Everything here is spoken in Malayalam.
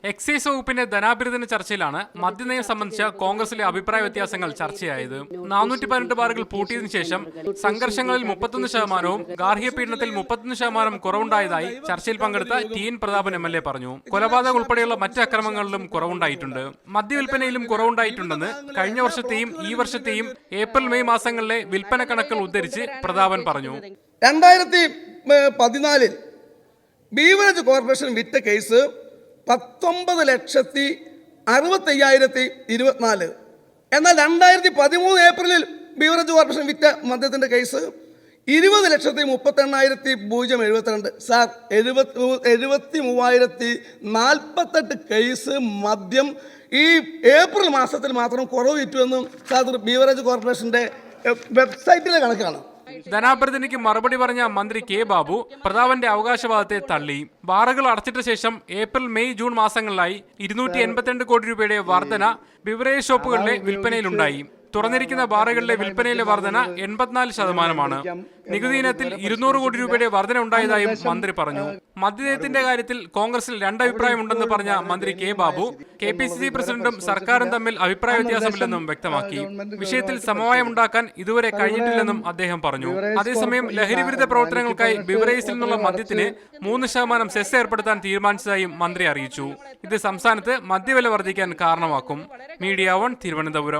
എക്സൈസ് വകുപ്പിന്റെ ധനാഭ്യർത്ഥന ചർച്ചയിലാണ് മദ്യനയം സംബന്ധിച്ച കോൺഗ്രസിലെ അഭിപ്രായ വ്യത്യാസങ്ങൾ ചർച്ചയായത്. 418 ബാറുകൾ പൂട്ടിയതിനു ശേഷം സംഘർഷങ്ങളിൽ 31%, ഗാർഹിക പീഡനത്തിൽ 31% കുറവുണ്ടായതായി ചർച്ചയിൽ പങ്കെടുത്ത TN പ്രതാപൻ MLA പറഞ്ഞു. കൊലപാതകം ഉൾപ്പെടെയുള്ള മറ്റ് അക്രമങ്ങളിലും കുറവുണ്ടായിട്ടുണ്ട്. മദ്യവിൽപ്പനയിലും കുറവുണ്ടായിട്ടുണ്ടെന്ന് കഴിഞ്ഞ വർഷത്തെയും ഈ വർഷത്തെയും ഏപ്രിൽ മെയ് മാസങ്ങളിലെ വിൽപ്പന കണക്കുകൾ ഉദ്ധരിച്ച് പ്രതാപൻ പറഞ്ഞു. 2014 ബീവറേജ് കോർപ്പറേഷൻ വിറ്റ കേസ് 19,65,024. എന്നാൽ 2013 ഏപ്രിലിൽ ബീവറേജ് കോർപ്പറേഷൻ വിറ്റ മദ്യത്തിൻ്റെ കേസ് 20,38,072. സാർ, 73,048 കേസ് മദ്യം ഈ ഏപ്രിൽ മാസത്തിൽ മാത്രം കുറവ് വിറ്റുവെന്നും സാർ ബീവറേജ് കോർപ്പറേഷൻ്റെ വെബ്സൈറ്റിലെ കണക്കാണ്. ധനാഭ്യർത്ഥനയ്ക്ക് മറുപടി പറഞ്ഞ മന്ത്രി K. ബാബു പ്രതാപന്റെ അവകാശവാദത്തെ തള്ളി. ബാറുകൾ അടച്ചിട്ട ശേഷം ഏപ്രിൽ മെയ് ജൂൺ മാസങ്ങളിലായി 282 കോടി രൂപയുടെ വർധന ബിവറേജ് ഷോപ്പുകളിലെ വിൽപ്പനയിലുണ്ടായി. തുറന്നിരിക്കുന്ന ബാറുകളിലെ വിൽപ്പനയിലെ വർധന 84%. നികുതി ഇനത്തിൽ 200 കോടി രൂപയുടെ വർധന ഉണ്ടായതായും മന്ത്രി പറഞ്ഞു. മദ്യനയത്തിന്റെ കാര്യത്തിൽ കോൺഗ്രസിൽ രണ്ടഭിപ്രായമുണ്ടെന്ന് പറഞ്ഞ മന്ത്രി K. ബാബു KPCC പ്രസിഡന്റും സർക്കാരും തമ്മിൽ അഭിപ്രായ വ്യത്യാസമില്ലെന്നും വ്യക്തമാക്കി. വിഷയത്തിൽ സമവായമുണ്ടാക്കാൻ ഇതുവരെ കഴിഞ്ഞിട്ടില്ലെന്നും അദ്ദേഹം പറഞ്ഞു. അതേസമയം ലഹരിവിരുദ്ധ പ്രവർത്തനങ്ങൾക്കായി ബിവറേജിൽ നിന്നുള്ള മദ്യത്തിന് 3% സെസ് ഏർപ്പെടുത്താൻ തീരുമാനിച്ചതായും മന്ത്രി അറിയിച്ചു. ഇത് സംസ്ഥാനത്ത് മദ്യവില വർദ്ധിക്കാൻ കാരണമാക്കും. മീഡിയ 1 തിരുവനന്തപുരം.